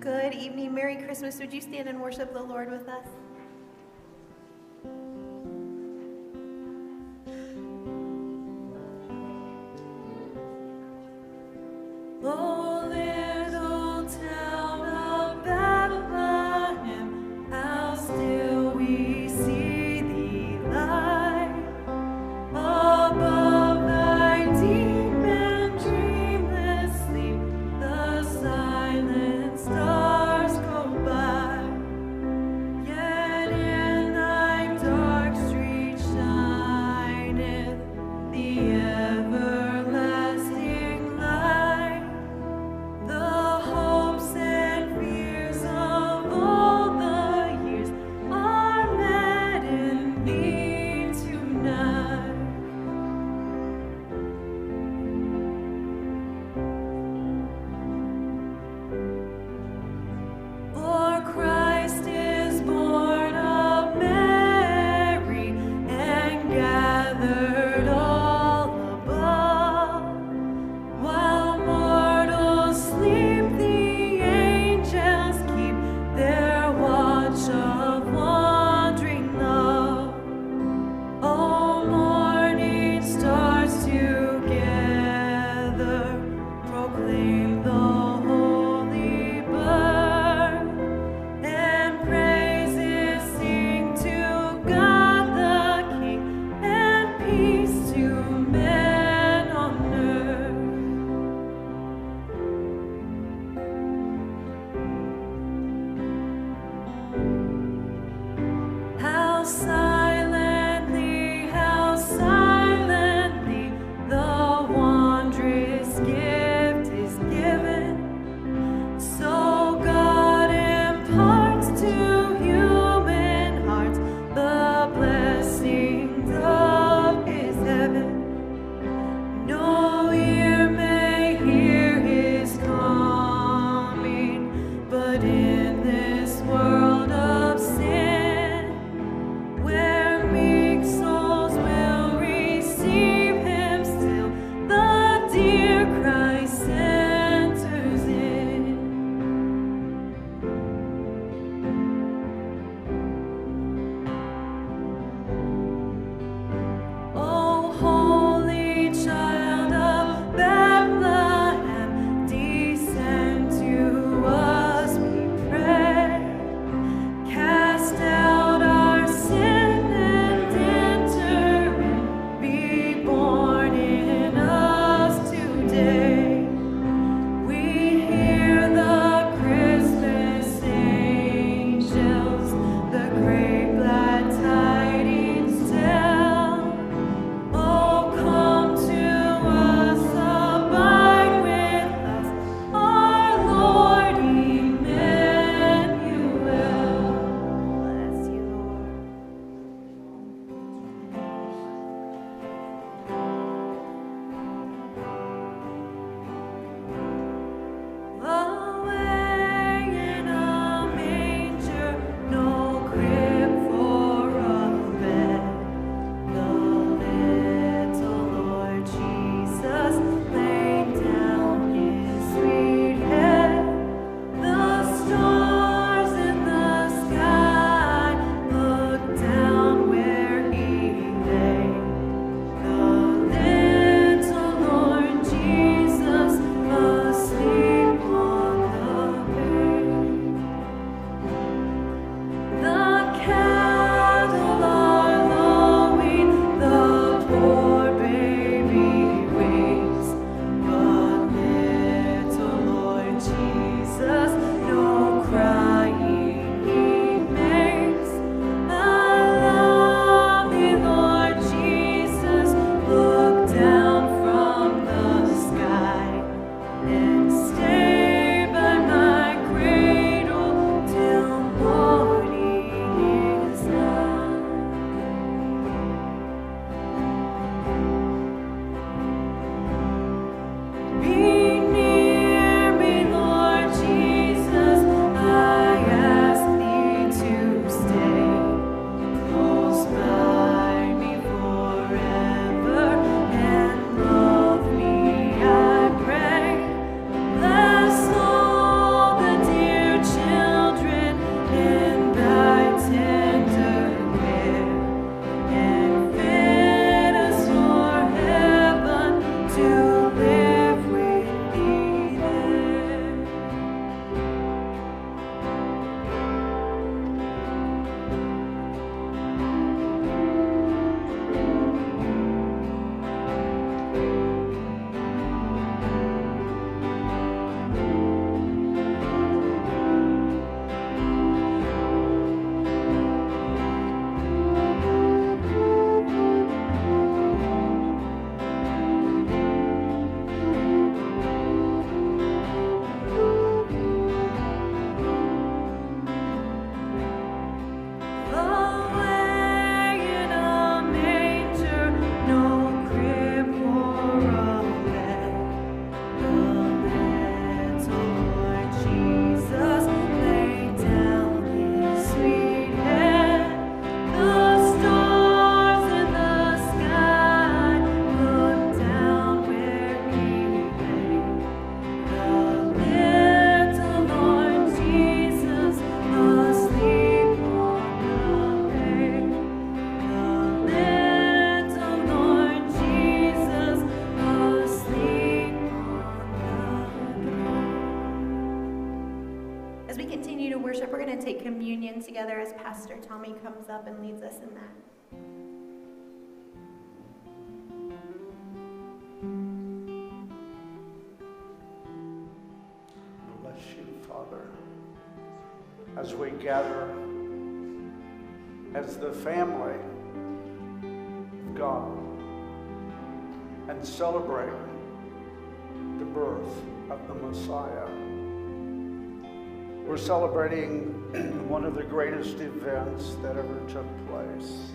Good evening. Merry Christmas. Would you stand and worship the Lord with us? Oh, little town of Bethlehem, how still we see thee lie above thy deep and dreamless sleep. The silent stars go by, yet in thy dark street shineth the everlasting light. The hopes and fears of all the years are met in thee tonight. For Christ is born of Mary and gathered all above. While mortals sleep, the angels keep their watch of wandering love. Oh, morning stars together proclaim the holy birth, and praises sing to God the King, and peace to men on earth. How silently the wondrous gift is given. continue to worship, we're going to take communion together as Pastor Tommy comes up and leads us in that. Bless you, Father, as we gather as the family of God and celebrate the birth of the Messiah. We're celebrating one of the greatest events that ever took place.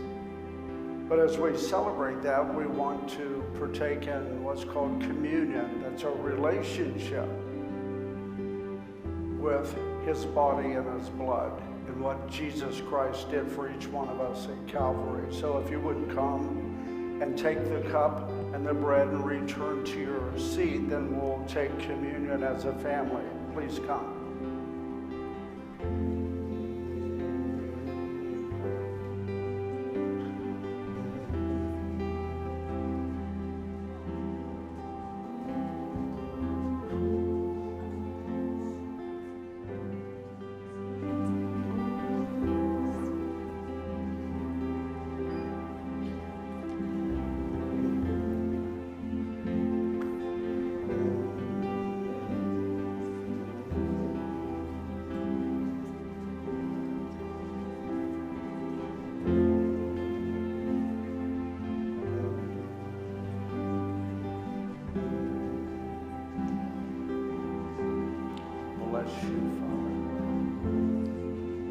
But as we celebrate that, we want to partake in what's called communion. That's a relationship with his body and his blood and what Jesus Christ did for each one of us at Calvary. So if you would come and take the cup and the bread and return to your seat, then we'll take communion as a family. Please come. Bless you, Father.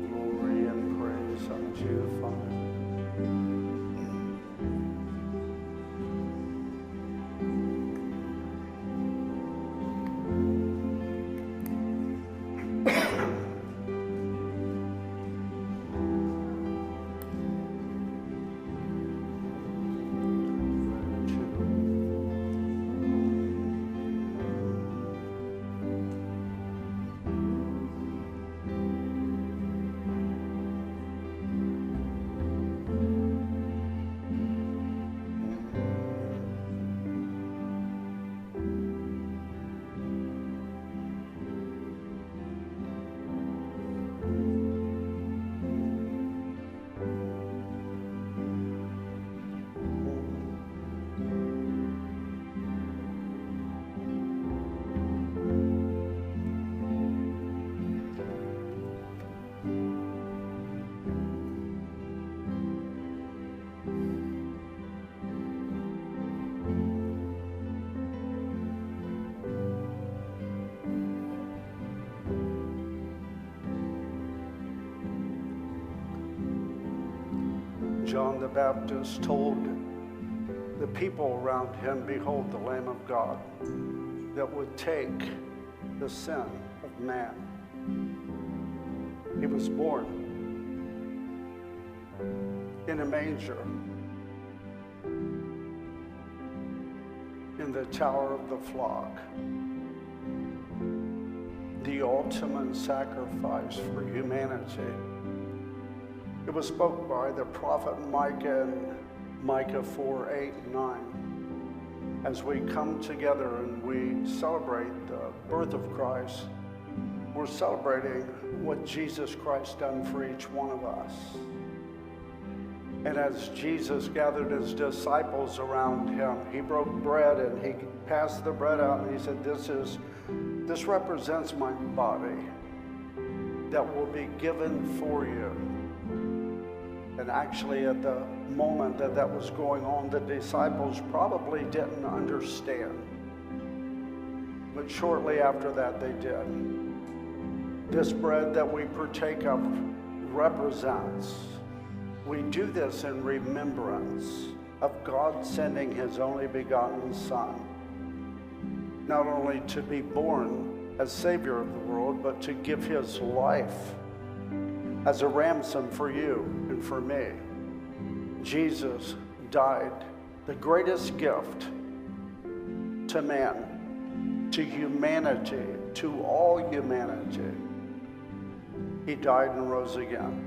Glory and praise unto you, Father. John the Baptist told the people around him, "Behold, the Lamb of God that would take the sin of man." He was born in a manger in the Tower of the Flock, the ultimate sacrifice for humanity. It was spoke by the prophet Micah in Micah 4:8 and 9. As we come together and we celebrate the birth of Christ, we're celebrating what Jesus Christ done for each one of us. And as Jesus gathered his disciples around him, he broke bread and he passed the bread out and he said, this represents my body that will be given for you. And actually at the moment that that was going on, the disciples probably didn't understand. But shortly after that, they did. This bread that we partake of represents. We do this in remembrance of God sending his only begotten Son, not only to be born as Savior of the world, but to give his life as a ransom for you and for me. Jesus died, the greatest gift to man, to humanity, to all humanity. He died and rose again.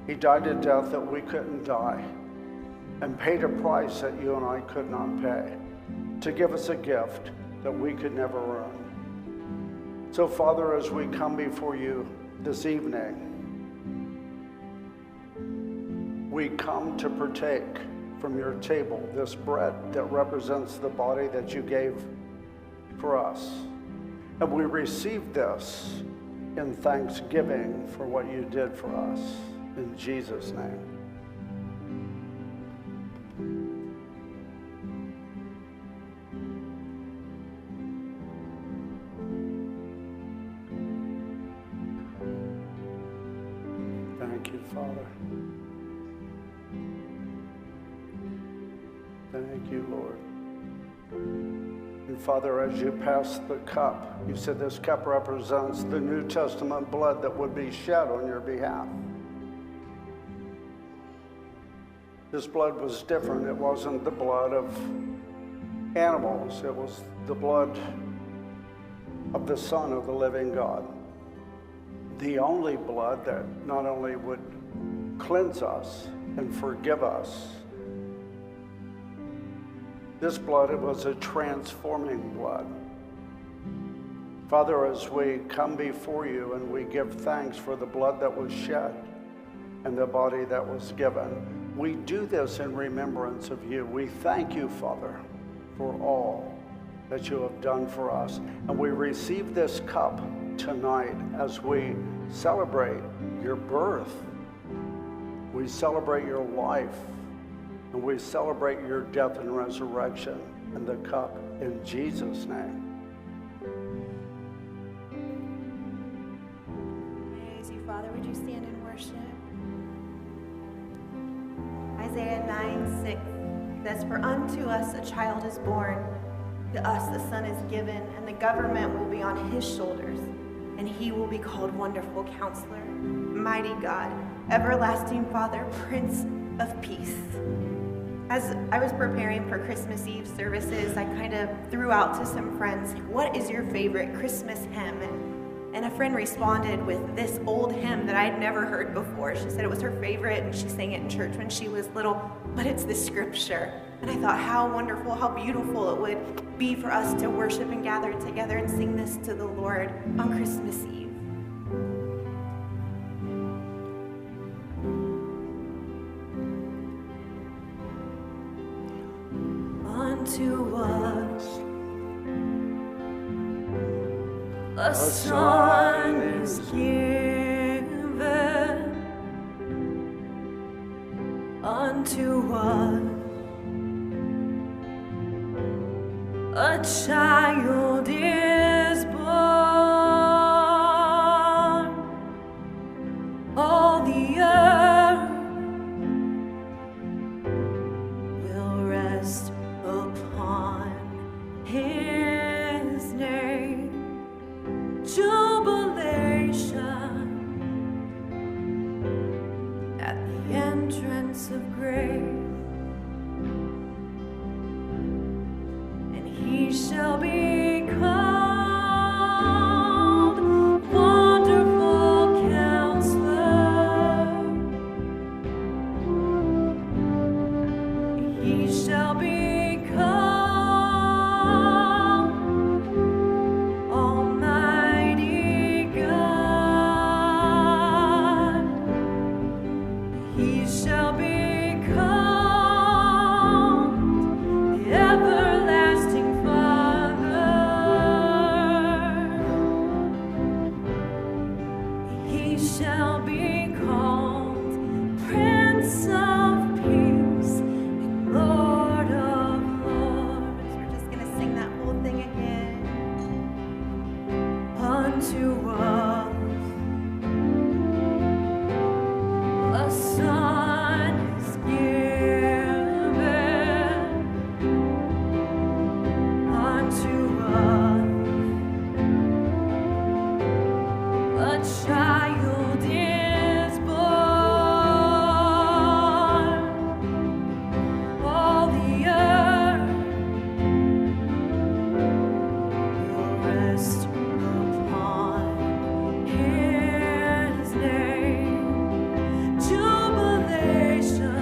He died a death that we couldn't die and paid a price that you and I could not pay to give us a gift that we could never earn. So, Father, as we come before you this evening, we come to partake from your table this bread that represents the body that you gave for us. And we receive this in thanksgiving for what you did for us. In Jesus' name. Thank you, Father. Thank you, Lord. And Father, as you pass the cup, you said this cup represents the New Testament blood that would be shed on your behalf. This blood was different. It wasn't the blood of animals. It was the blood of the Son of the living God. The only blood that not only would cleanse us and forgive us, this blood, it was a transforming blood. Father, as we come before you and we give thanks for the blood that was shed and the body that was given, we do this in remembrance of you. We thank you, Father, for all that you have done for us. And we receive this cup tonight as we celebrate your birth. We celebrate your life. And we celebrate your death and resurrection and the cup in Jesus' name. Praise you, Father. Would you stand and worship? Isaiah 9:6 says, "For unto us a child is born, to us the Son is given, and the government will be on his shoulders, and he will be called Wonderful Counselor, Mighty God, Everlasting Father, Prince of Peace." As I was preparing for Christmas Eve services, I kind of threw out to some friends, what is your favorite Christmas hymn? And a friend responded with this old hymn that I had never heard before. She said it was her favorite and she sang it in church when she was little, but it's the scripture. And I thought how wonderful, how beautiful it would be for us to worship and gather together and sing this to the Lord on Christmas Eve. Unto us a Son is given, unto us a child is born. All the earth will rest upon his name. Jubilation at the entrance of grave, and he shall be called Wonderful Counselor. He shall be called Almighty God. He shall be called the Everlasting Father. He shall be called Prince of Peace and Lord of Lords. We're just going to sing that whole thing again. Unto us a Son is given, unto us a child is born. All the earth will rest upon his name. Jubilation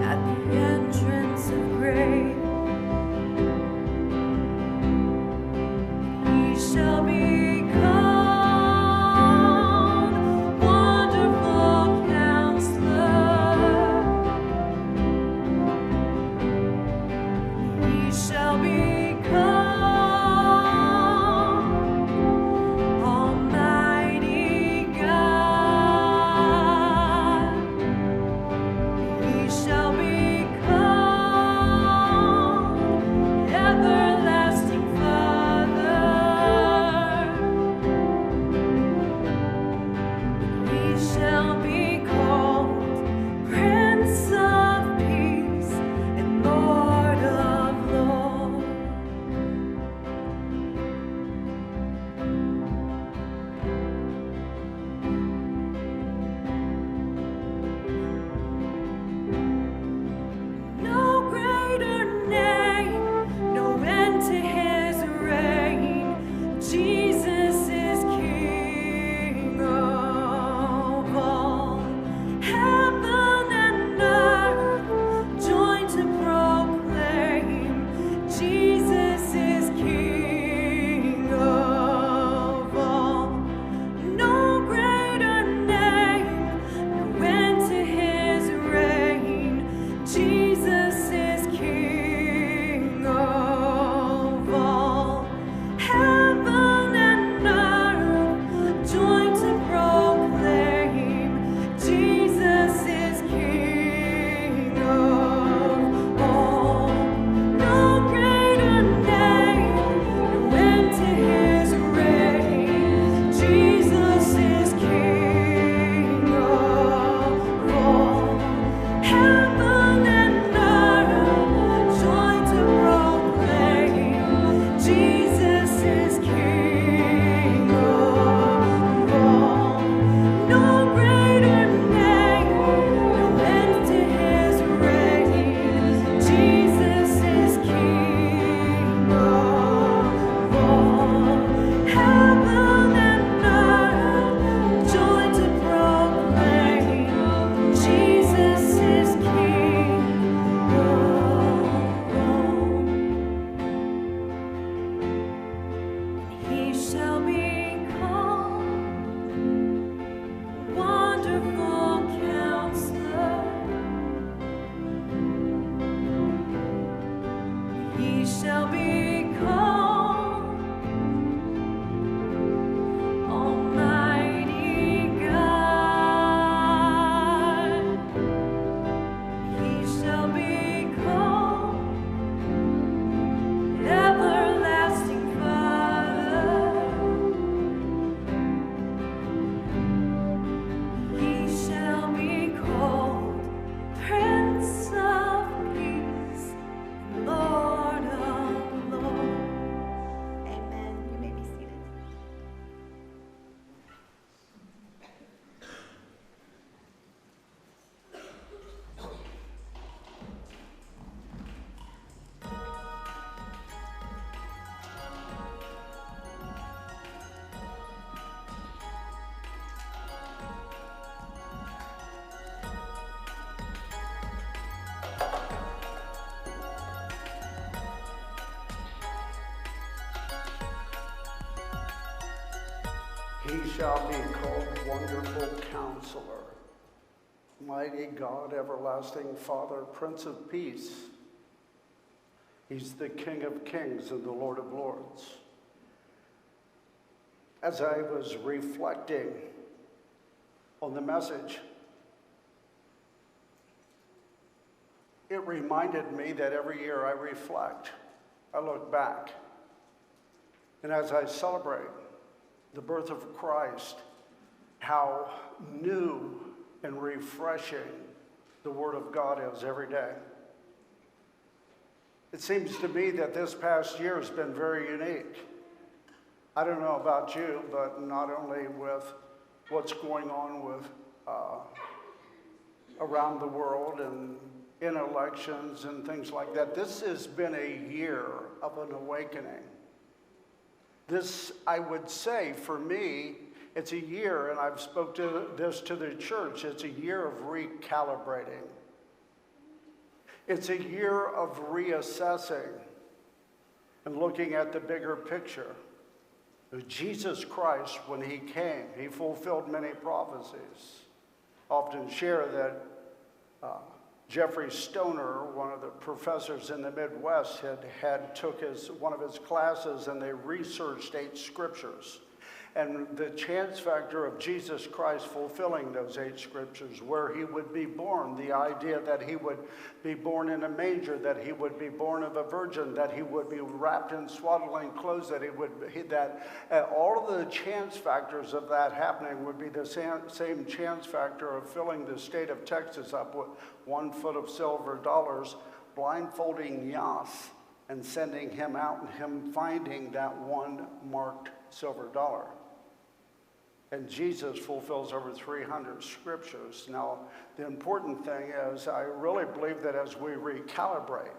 at the entrance of grave. He shall be called He shall be called Wonderful Counselor, Mighty God, Everlasting Father, Prince of Peace. He's the King of Kings and the Lord of Lords. As I was reflecting on the message, it reminded me that every year I reflect, I look back, and as I celebrate the birth of Christ, how new and refreshing the Word of God is every day. It seems to me that this past year has been very unique. I don't know about you, but not only with what's going on with around the world and in elections and things like that, this has been a year of an awakening. This, I would say, for me, it's a year, and I've spoke to this to the church, it's a year of recalibrating. It's a year of reassessing and looking at the bigger picture. Jesus Christ, when he came, he fulfilled many prophecies. I often share that Jeffrey Stoner, one of the professors in the Midwest, took one of his classes, and they researched 8 scriptures. And the chance factor of Jesus Christ fulfilling those 8 scriptures, where he would be born, the idea that he would be born in a manger, that he would be born of a virgin, that he would be wrapped in swaddling clothes, all of the chance factors of that happening would be the same chance factor of filling the state of Texas up with 1 foot of silver dollars, blindfolding Yas, and sending him out, and him finding that 1 marked silver dollar. And Jesus fulfills over 300 scriptures. Now, the important thing is, I really believe that as we recalibrate,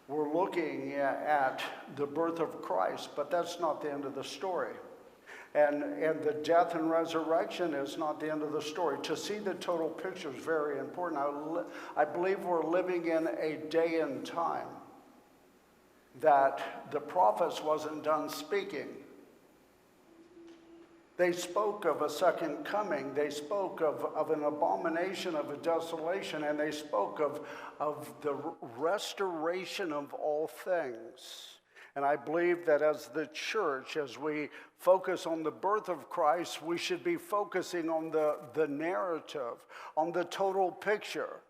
we're looking at the birth of Christ, but that's not the end of the story. And the death and resurrection is not the end of the story. To see the total picture is very important. I believe we're living in a day and time that the prophets wasn't done speaking. They spoke of a second coming. They spoke of an abomination, of a desolation, and they spoke of the restoration of all things. And I believe that as the church, as we focus on the birth of Christ, we should be focusing on the narrative, on the total picture.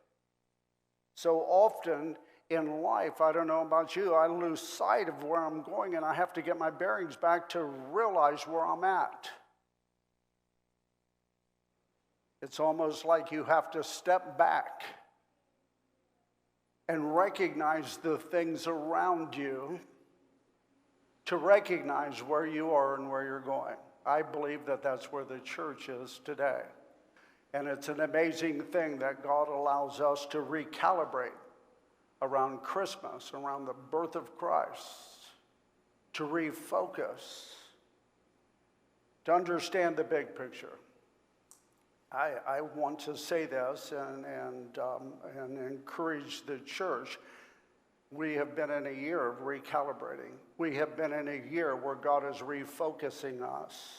So often in life, I don't know about you, I lose sight of where I'm going, and I have to get my bearings back to realize where I'm at. It's almost like you have to step back and recognize the things around you to recognize where you are and where you're going. I believe that that's where the church is today. And it's an amazing thing that God allows us to recalibrate around Christmas, around the birth of Christ, to refocus, to understand the big picture. I want to say this and encourage the church. We have been in a year of recalibrating. We have been in a year where God is refocusing us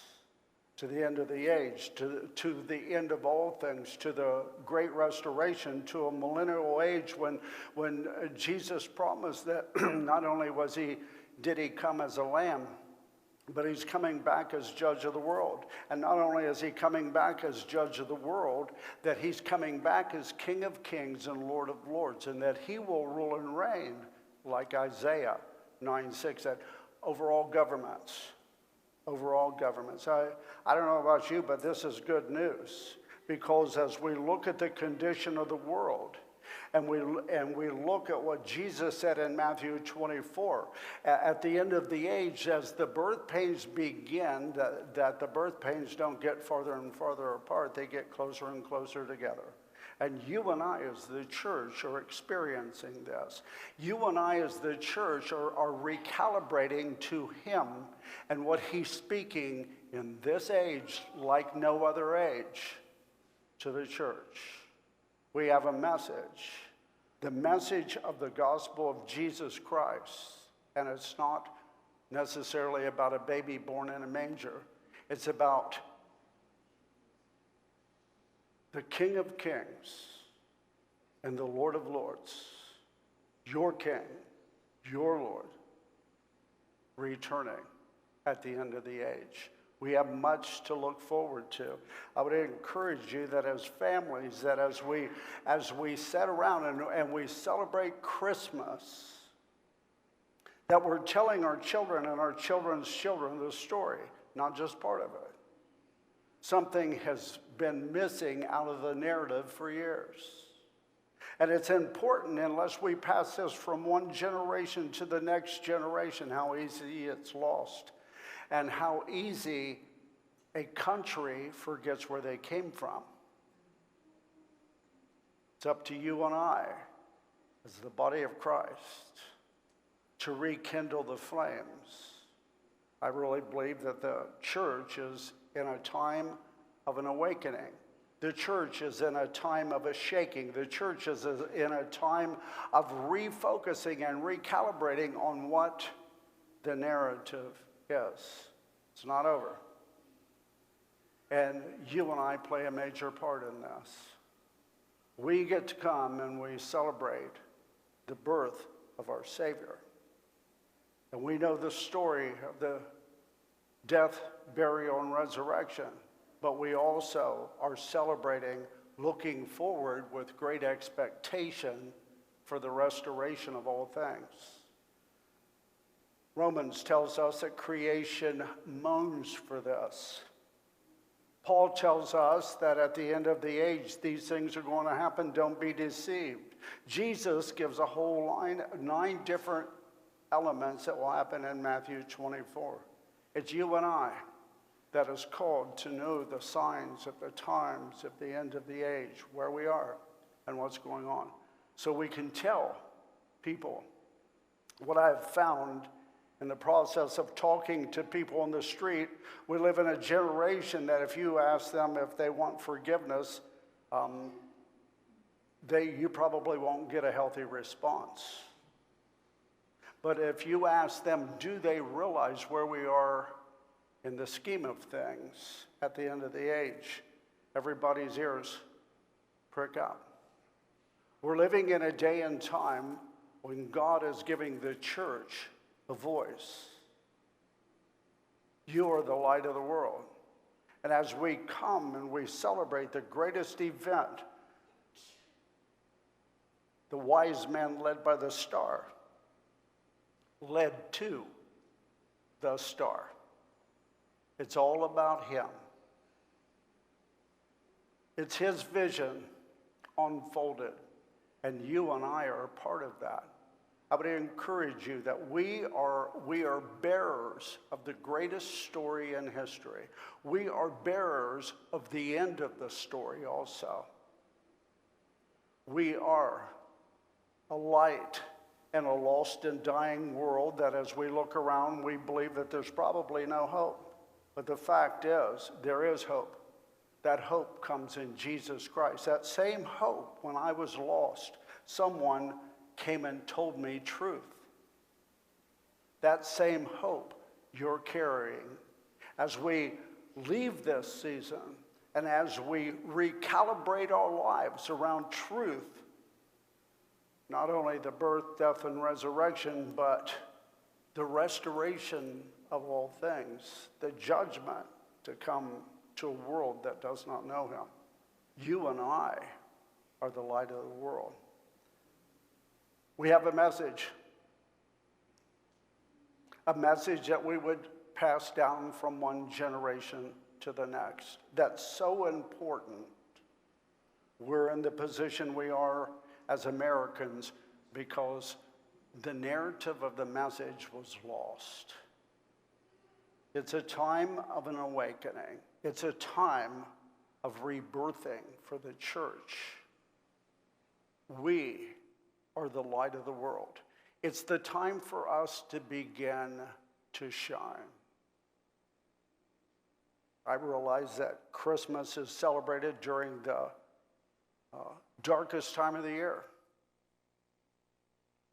to the end of the age, to the end of all things, to the great restoration, to a millennial age when Jesus promised that not only did he come as a lamb, but he's coming back as judge of the world. And not only is he coming back as judge of the world, that he's coming back as King of Kings and Lord of Lords, and that he will rule and reign, like Isaiah 9:6, that over all governments. Over all governments. I don't know about you, but this is good news, because as we look at the condition of the world, and we look at what Jesus said in Matthew 24, at the end of the age, as the birth pains begin, that the birth pains don't get farther and farther apart, they get closer and closer together. And you and I as the church are experiencing this. You and I as the church are recalibrating to him and what he's speaking in this age like no other age to the church. We have a message, the message of the gospel of Jesus Christ. And it's not necessarily about a baby born in a manger. It's about the King of Kings and the Lord of Lords, your King, your Lord, returning at the end of the age. We have much to look forward to. I would encourage you that as families, that as we sit around and we celebrate Christmas, that we're telling our children and our children's children the story, not just part of it. Something has been missing out of the narrative for years. And it's important, unless we pass this from one generation to the next generation, how easy it's lost. And how easy a country forgets where they came from. It's up to you and I, as the body of Christ, to rekindle the flames. I really believe that the church is in a time of an awakening. The church is in a time of a shaking. The church is in a time of refocusing and recalibrating on what the narrative is. It's not over. And you and I play a major part in this. We get to come and we celebrate the birth of our Savior. And we know the story of the death, burial, and resurrection. But we also are celebrating, looking forward with great expectation for the restoration of all things. Romans tells us that creation moans for this. Paul tells us that at the end of the age, these things are going to happen. Don't be deceived. Jesus gives a whole 9 different elements that will happen in Matthew 24. It's you and I that is called to know the signs of the times of the end of the age, where we are and what's going on. So we can tell people. What I've found in the process of talking to people on the street, we live in a generation that if you ask them if they want forgiveness, you probably won't get a healthy response. But if you ask them, do they realize where we are in the scheme of things at the end of the age, everybody's ears prick up. We're living in a day and time when God is giving the church a voice. You are the light of the world. And as we come and we celebrate the greatest event, the wise man led by the star, led to the star. It's all about him. It's his vision unfolded, and you and I are a part of that. I would encourage you that we are bearers of the greatest story in history. We are bearers of the end of the story also. We are a light in a lost and dying world that as we look around, we believe that there's probably no hope. But the fact is, there is hope. That hope comes in Jesus Christ. That same hope, when I was lost, someone came and told me truth. That same hope you're carrying as we leave this season and as we recalibrate our lives around truth, not only the birth, death, and resurrection, but the restoration of all things, the judgment to come to a world that does not know him. You and I are the light of the world. We have a message that we would pass down from one generation to the next. That's so important. We're in the position we are as Americans because the narrative of the message was lost. It's a time of an awakening. It's a time of rebirthing for the church. We are the light of the world. It's the time for us to begin to shine. I realize that Christmas is celebrated during the darkest time of the year.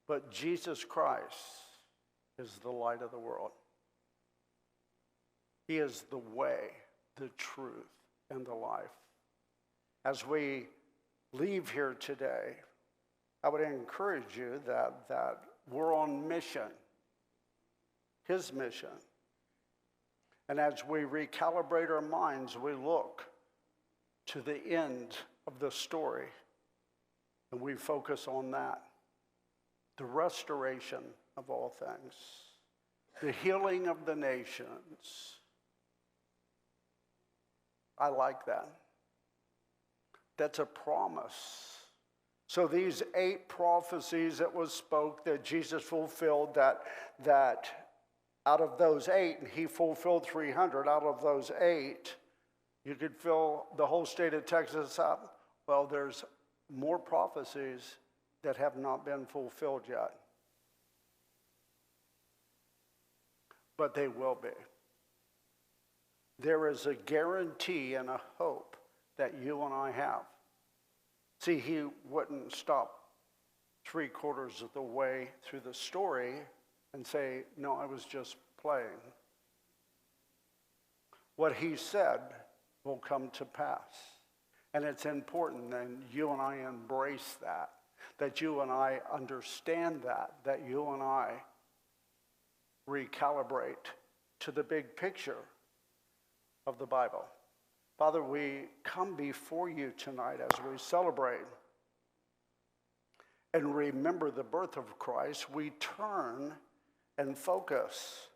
But Jesus Christ is the light of the world. He is the way, the truth, and the life. As we leave here today, I would encourage you that we're on mission, his mission. And as we recalibrate our minds, we look to the end of the story, and we focus on that. The restoration of all things, the healing of the nations. I like that. That's a promise. So these 8 prophecies that was spoke that Jesus fulfilled, that out of those 8, and he fulfilled 300, out of those 8, you could fill the whole state of Texas up. Well, there's more prophecies that have not been fulfilled yet. But they will be. There is a guarantee and a hope that you and I have. See, he wouldn't stop 3/4 of the way through the story and say, no, I was just playing. What he said will come to pass. And it's important that you and I embrace that you and I understand that you and I recalibrate to the big picture of the Bible. Father, we come before you tonight as we celebrate and remember the birth of Christ. We turn and focus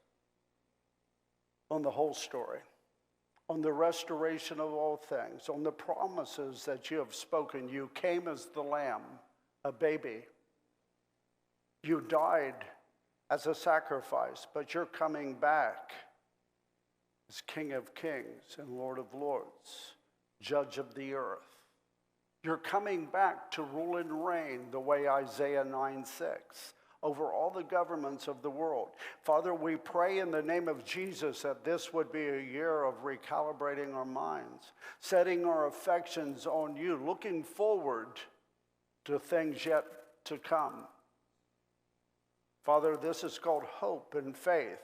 on the whole story, on the restoration of all things, on the promises that you have spoken. You came as the Lamb, a baby. You died as a sacrifice, but you're coming back as King of Kings and Lord of Lords, Judge of the earth. You're coming back to rule and reign the way Isaiah 9:6 over all the governments of the world. Father, we pray in the name of Jesus that this would be a year of recalibrating our minds, setting our affections on you, looking forward to things yet to come. Father, this is called hope and faith.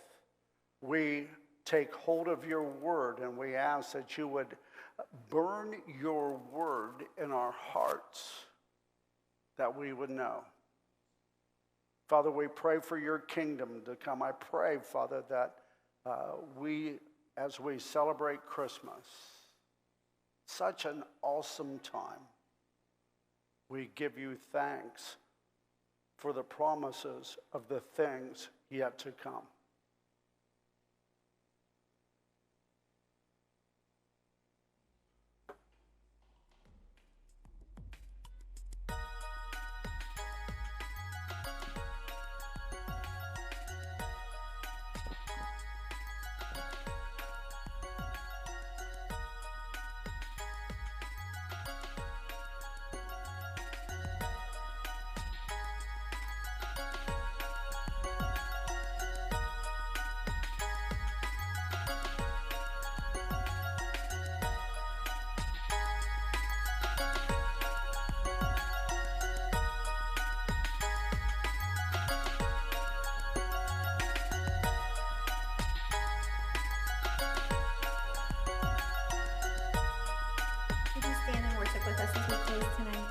We take hold of your word, and we ask that you would burn your word in our hearts, that we would know. Father, we pray for your kingdom to come. I pray, Father, that as we celebrate Christmas, such an awesome time, we give you thanks for the promises of the things yet to come. Would you stand and worship with us as we close tonight?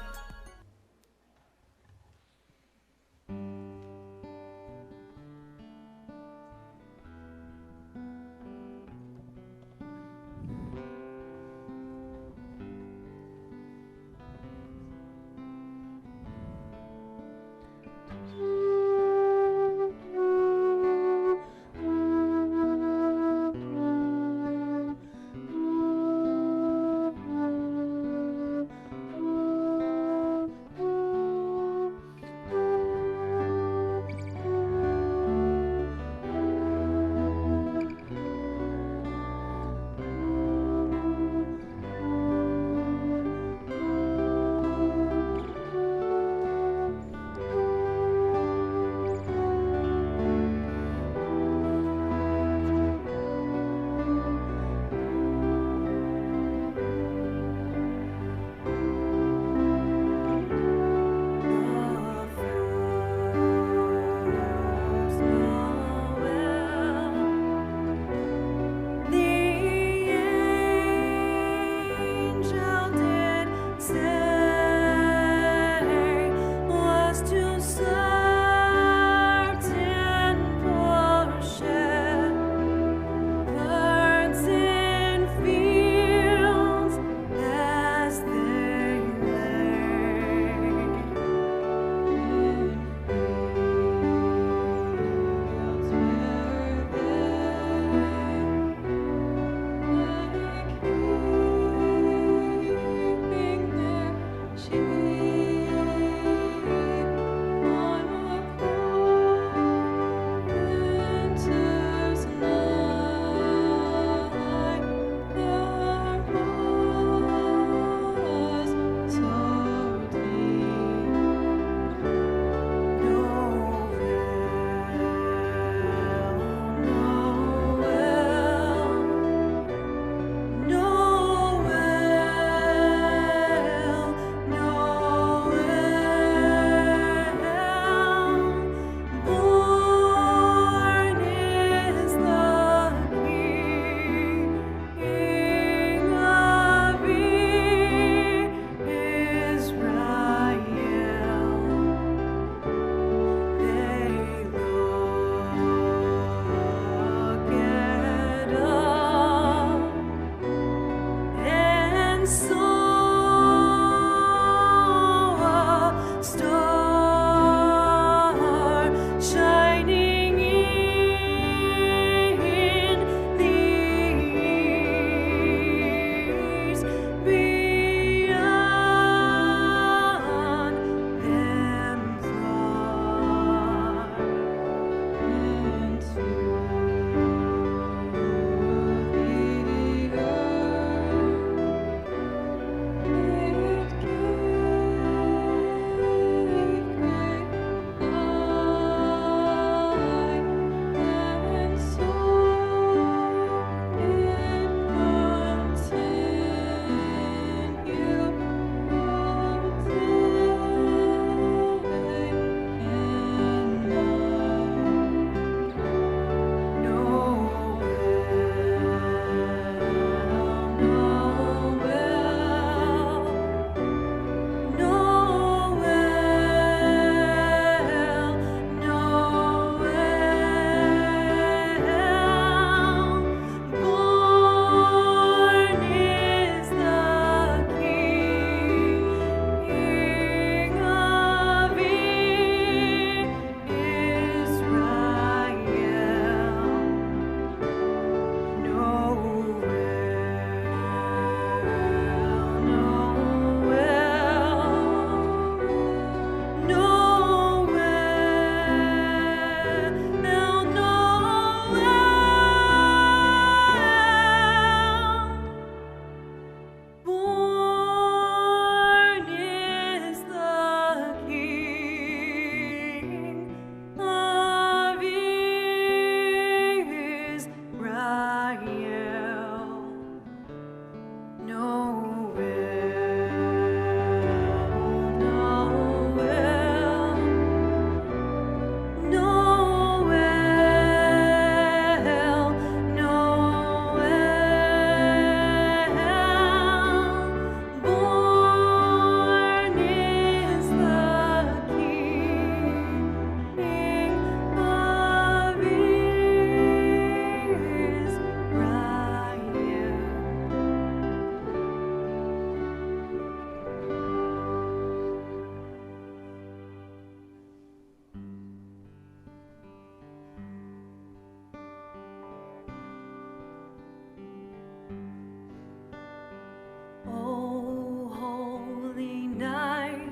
Oh, holy night,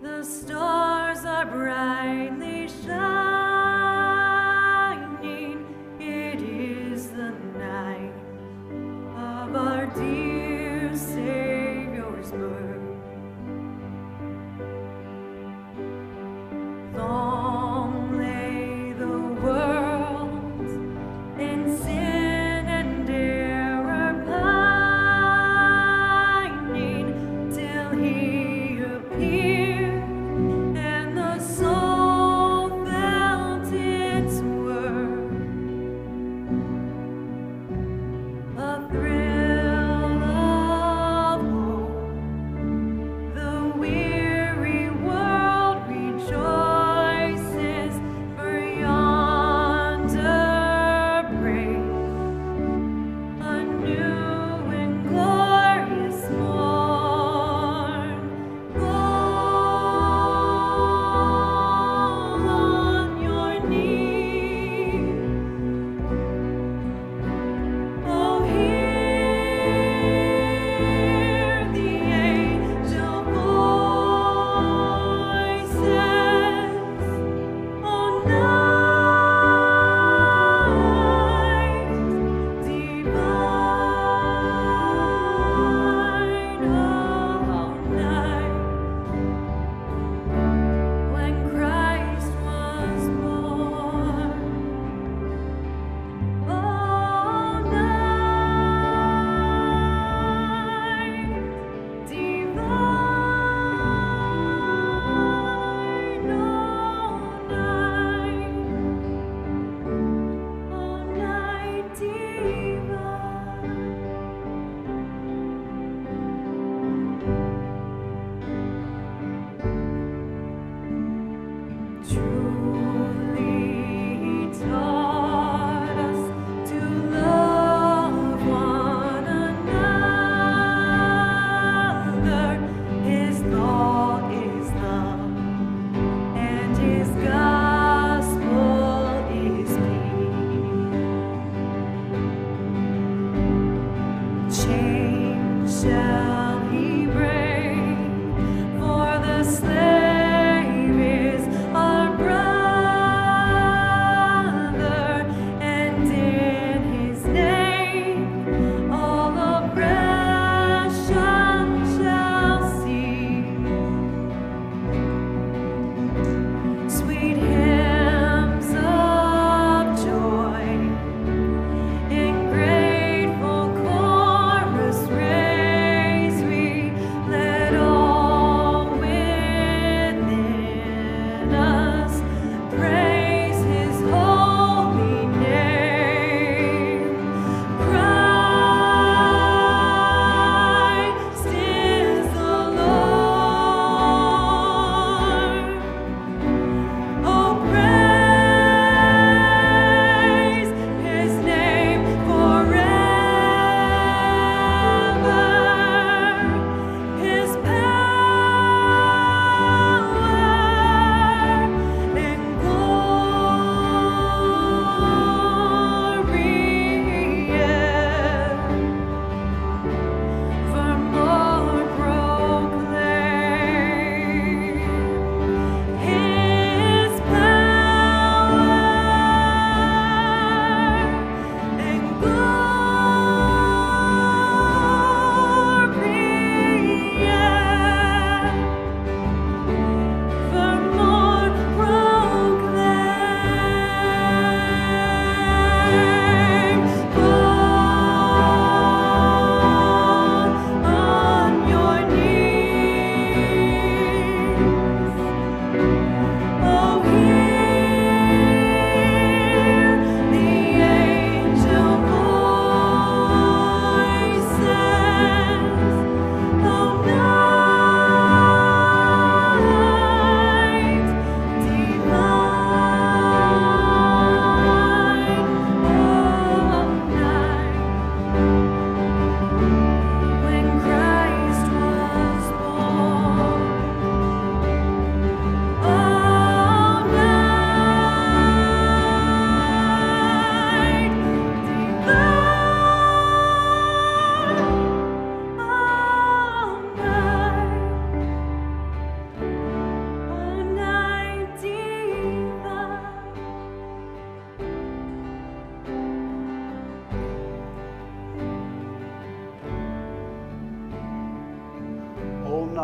the stars are brightly shining. It is the night of our dear Savior's birth. Long lay the world in sin and error pining, till he appeared, and the soul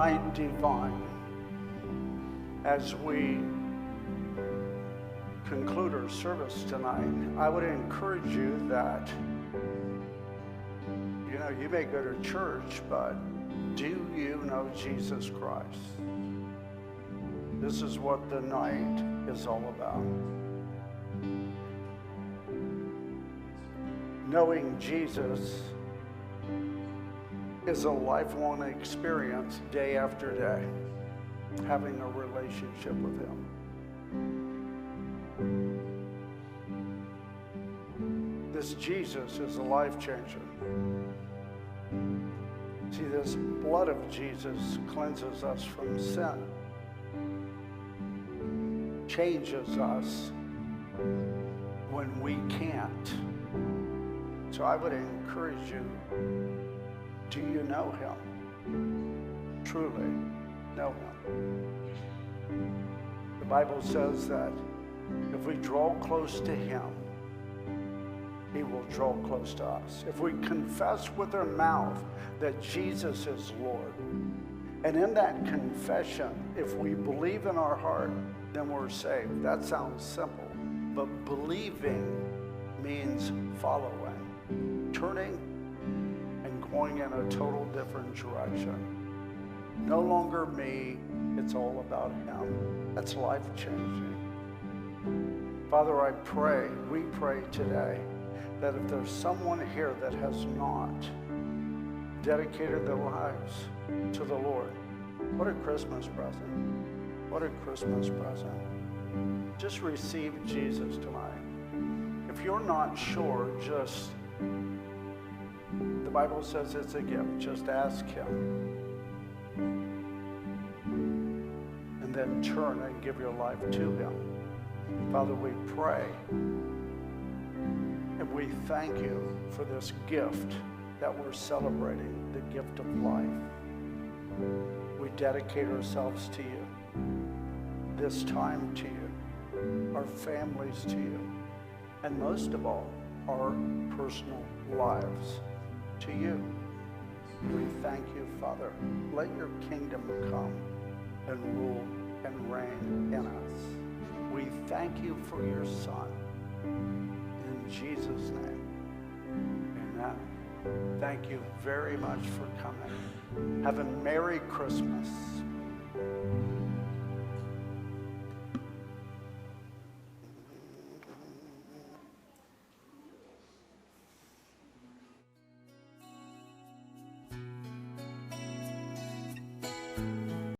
night divine, as we conclude our service tonight, I would encourage you that, you may go to church, but do you know Jesus Christ? This is what the night is all about. Knowing Jesus is a lifelong experience, day after day, having a relationship with him. This Jesus is a life changer. See, this blood of Jesus cleanses us from sin, changes us when we can't. So I would encourage you, do you know him? Truly know him. The Bible says that if we draw close to him, he will draw close to us. If we confess with our mouth that Jesus is Lord, and in that confession, if we believe in our heart, then we're saved. That sounds simple, but believing means following, turning and going in a total different direction. No longer me, it's all about him. That's life-changing. Father, I pray, we pray today, that if there's someone here that has not dedicated their lives to the Lord, what a Christmas present. What a Christmas present. Just receive Jesus tonight. If you're not sure, the Bible says it's a gift. Just ask him. And then turn and give your life to him. Father, we pray. And we thank you for this gift that we're celebrating, the gift of life. We dedicate ourselves to you, this time to you, our families to you, and most of all, our personal lives to you. We thank you, Father. Let your kingdom come and rule and reign in us. We thank you for your Son. In Jesus' name, amen. Thank you very much for coming. Have a Merry Christmas.